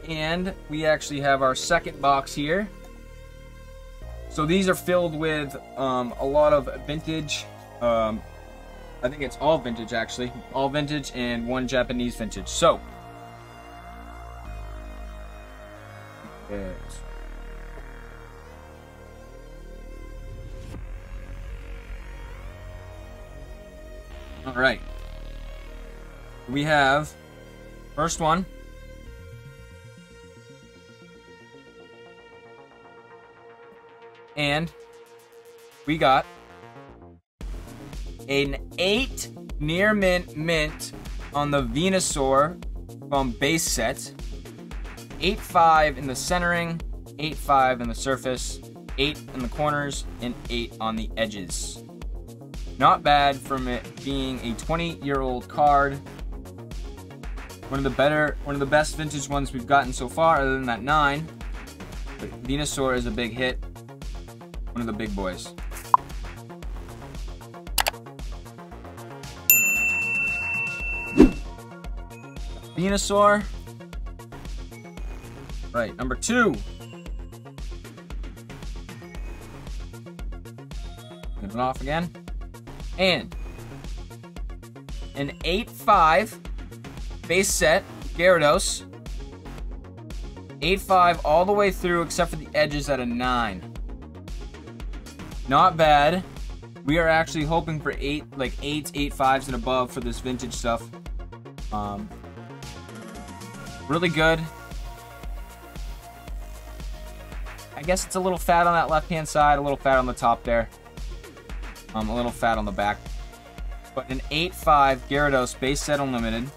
And we actually have our second box here. So these are filled with a lot of vintage. I think it's all vintage, actually. All vintage and one Japanese vintage. So. Yes. All right. We have first one. And we got an 8 near mint on the Venusaur from base set. 8-5 in the centering, 8-5 in the surface, 8 in the corners, and 8 on the edges. Not bad from it being a 20-year-old card. One of the best vintage ones we've gotten so far, other than that 9. But Venusaur is a big hit. One of the big boys. Venusaur. Right, number 2. Get it off again. And an 8-5 base set Gyarados. 8-5 all the way through except for the edges at a 9. Not bad. We are actually hoping for 8s, 8-5s and above for this vintage stuff. Really good. I guess it's a little fat on that left-hand side, a little fat on the top there. A little fat on the back. But an 8-5 Gyarados base set unlimited.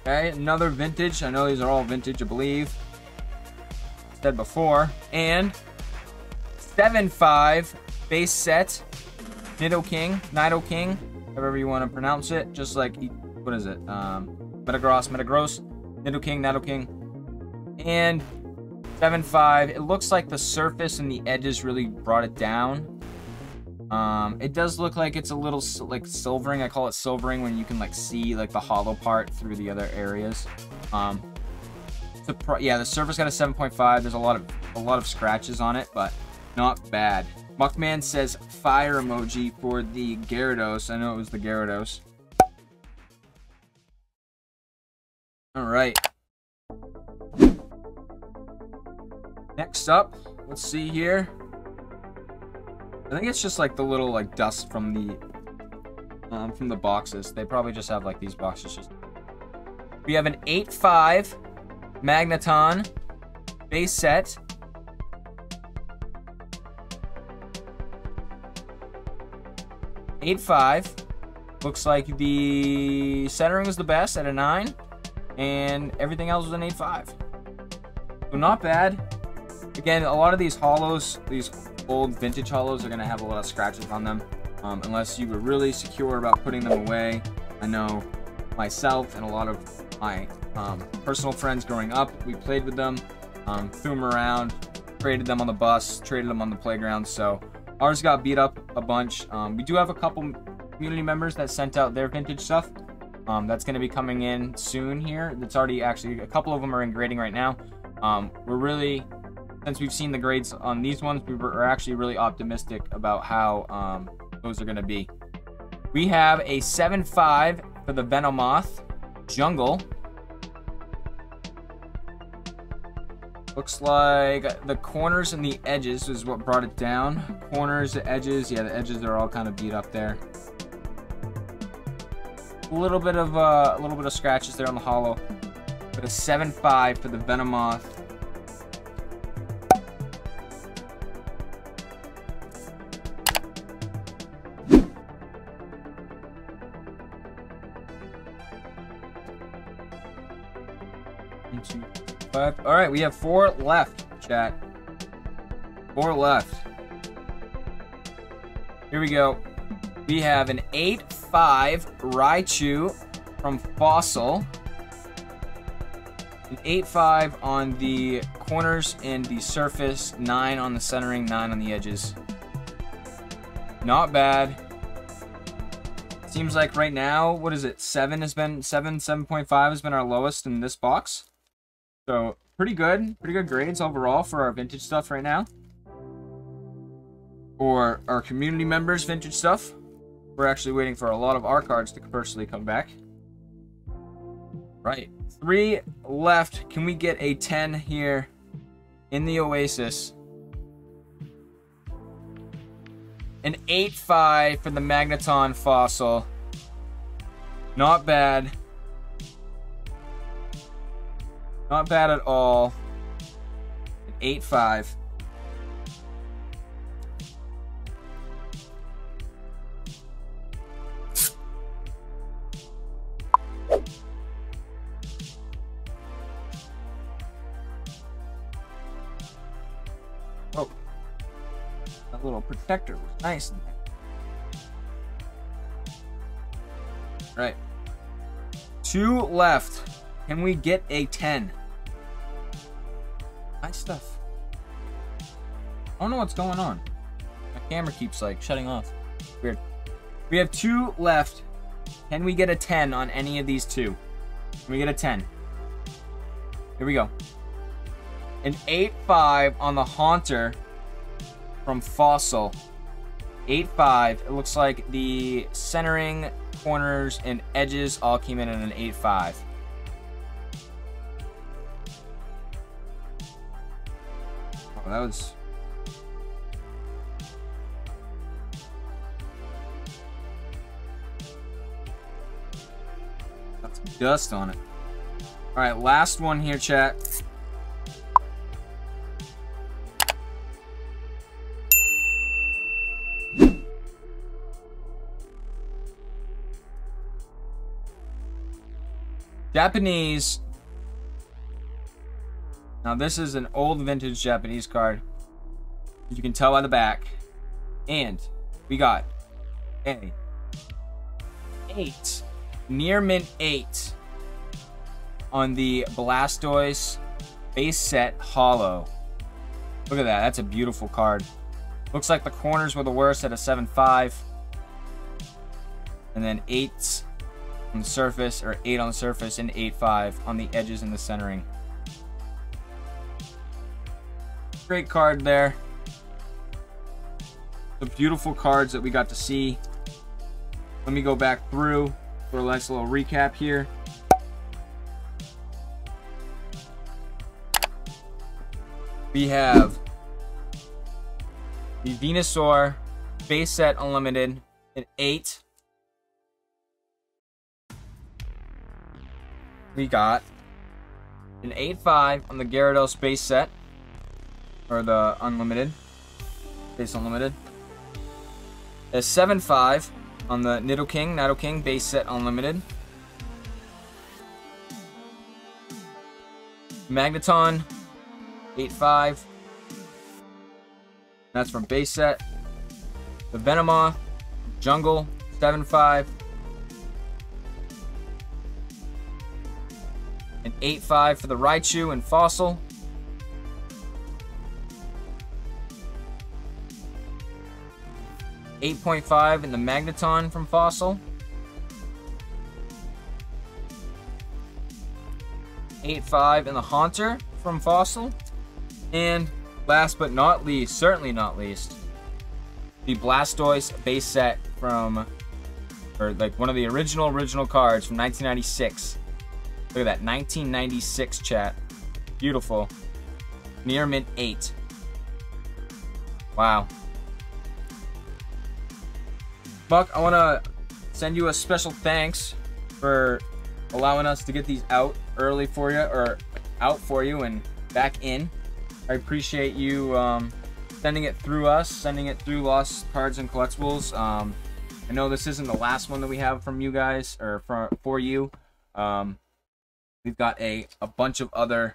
Okay, another vintage. I know these are all vintage, I believe. Said before. And 7-5 base set Nidoking, however you want to pronounce it. Just like, what is it? Metagross, Nidoking. And 7-5. It looks like the surface and the edges really brought it down. It does look like it's a little like silvering. I call it silvering when you can like see like the hollow part through the other areas. Yeah, the surface got a 7.5. There's a lot of scratches on it, but not bad. Muckman says fire emoji for the Gyarados. I know it was the Gyarados. All right. Next up, let's see here. I think it's just like the little like dust from the boxes. They probably just have like these boxes. We have an 8-5 Magneton base set. Looks like the centering was the best at a 9, and everything else was an 8-5. So not bad. Again, a lot of these hollows, these old vintage hollows, are going to have a lot of scratches on them, unless you were really secure about putting them away. I know myself and a lot of my personal friends growing up, we played with them, threw them around, traded them on the bus, traded them on the playground. So ours got beat up a bunch. We do have a couple community members that sent out their vintage stuff. That's going to be coming in soon here. That's already actually, a couple of them are in grading right now. We're really, since we've seen the grades on these ones, we're actually really optimistic about how those are going to be. We have a 7-5 for the Venomoth Jungle. Looks like the corners and the edges is what brought it down. Corners, the edges, yeah, the edges are all kind of beat up there. A little bit of scratches there on the hollow. But a 7-5 for the Venomoth. All right, we have 4 left, chat. 4 left. Here we go. We have an 8-5 Raichu from Fossil. An 8-5 on the corners and the surface, 9 on the centering, 9 on the edges. Not bad. Seems like right now, what is it? 7.5 has been our lowest in this box. So pretty good grades overall for our vintage stuff right now. Or our community members' vintage stuff. We're actually waiting for a lot of our cards to personally come back. Right. 3 left. Can we get a 10 here in the Oasis? An 8.5 for the Magneton Fossil. Not bad. Not bad at all. An 8.5. Oh. That little protector was nice in there. Right. 2 left. Can we get a 10? Nice stuff. I don't know what's going on. My camera keeps like shutting off. Weird. We have 2 left. Can we get a 10 on any of these 2? Can we get a 10? Here we go. An 8.5 on the Haunter from Fossil. 8.5. It looks like the centering, corners, and edges all came in at an 8.5. Oh, that was... got some dust on it. Alright, last one here, chat. Japanese. Now this is an old vintage Japanese card. You can tell by the back. And we got a 8. Near mint 8 on the Blastoise base set holo. Look at that. That's a beautiful card. Looks like the corners were the worst at a 7.5. And then 8 on the surface, or 8 on the surface, and 8.5 on the edges and the centering. Great card there. The beautiful cards that we got to see. Let me go back through for a nice little recap here. We have the Venusaur base set unlimited at 8. We got an 8.5 on the Gyarados base set, or the unlimited, base unlimited. A 7.5 on the Nidoking base set unlimited. Magneton 8.5. That's from base set. The Venomoth Jungle 7.5. An 8.5 for the Raichu and Fossil. $8.5 in the Magneton from Fossil. 8.5 in the Haunter from Fossil. And last but not least, certainly not least, the Blastoise base set from, or like one of the original cards from 1996. Look at that, 1996, chat. Beautiful. Near mint 8. Wow. Buck, I want to send you a special thanks for allowing us to get these out early for you, or out for you and back in. I appreciate you sending it through us, sending it through Lost Cards and Collectibles. I know this isn't the last one that we have from you guys, or for you. We've got a bunch of other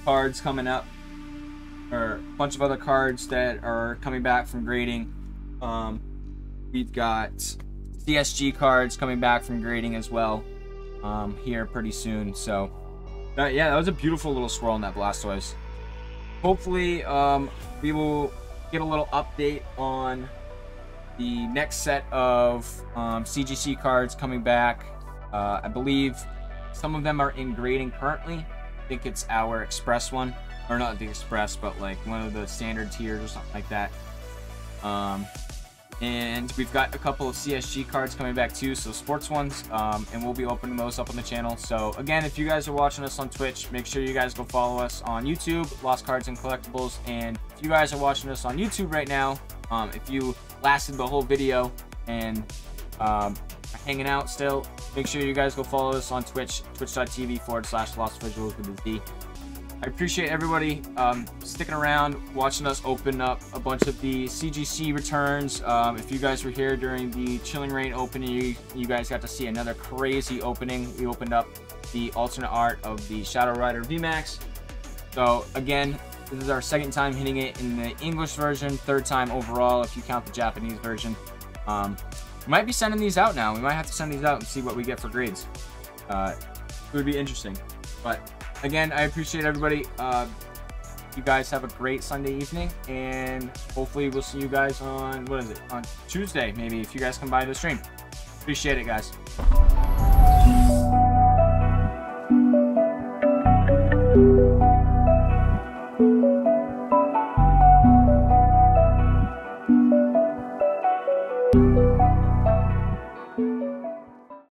cards coming up, or a bunch of other cards that are coming back from grading. We've got CSG cards coming back from grading as well here pretty soon. So yeah, that was a beautiful little swirl in that Blastoise. Hopefully we will get a little update on the next set of CGC cards coming back. I believe some of them are in grading currently. I think it's our Express one, or not the Express, but like one of the standard tiers or something like that. And we've got a couple of CSG cards coming back too, so sports ones, and we'll be opening those up on the channel. So again, if you guys are watching us on Twitch, make sure you guys go follow us on YouTube, Lost Cards and Collectibles. And if you guys are watching us on YouTube right now, if you lasted the whole video and are hanging out still, make sure you guys go follow us on Twitch, twitch.tv/lostvisuals with a Z. I appreciate everybody sticking around, watching us open up a bunch of the CGC returns. If you guys were here during the Chilling Reign opening, you guys got to see another crazy opening. We opened up the alternate art of the Shadow Rider VMAX. So again, this is our second time hitting it in the English version, third time overall if you count the Japanese version. We might be sending these out now. We might have to send these out and see what we get for grades. It would be interesting. But again, I appreciate everybody. You guys have a great Sunday evening, and hopefully we'll see you guys on, what is it, on Tuesday maybe, if you guys come by the stream. Appreciate it, guys.